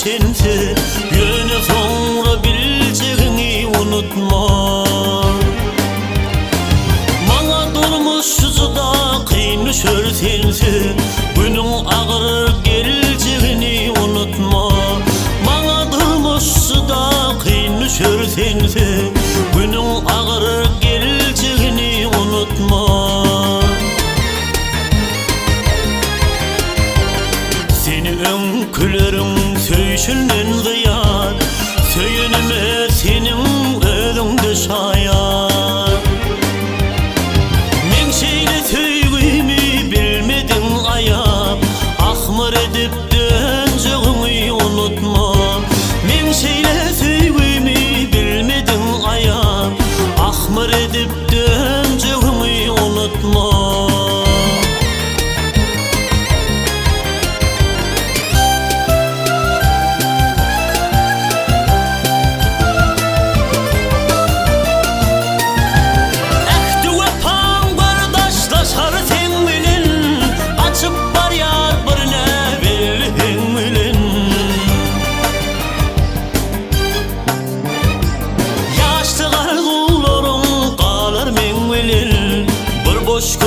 sense, yöne sonra bileceğini unutma. Bana durmuşsuzu da kıyın düşür sense, günün ağır geleceğini unutma. Bana durmuşsu da kıyın düşür sense, günün ağır geleceğini unutma. Seni önkülerim söyüşünden ziyad, söyünme senin ölümde şayad. Men şeyle söygüyümü bilmedin ayap, ahmar edip döneceğini unutma. Men şeyle söygüyümü bilmedin ayap, ahmar edip döneceğini unutma. Boş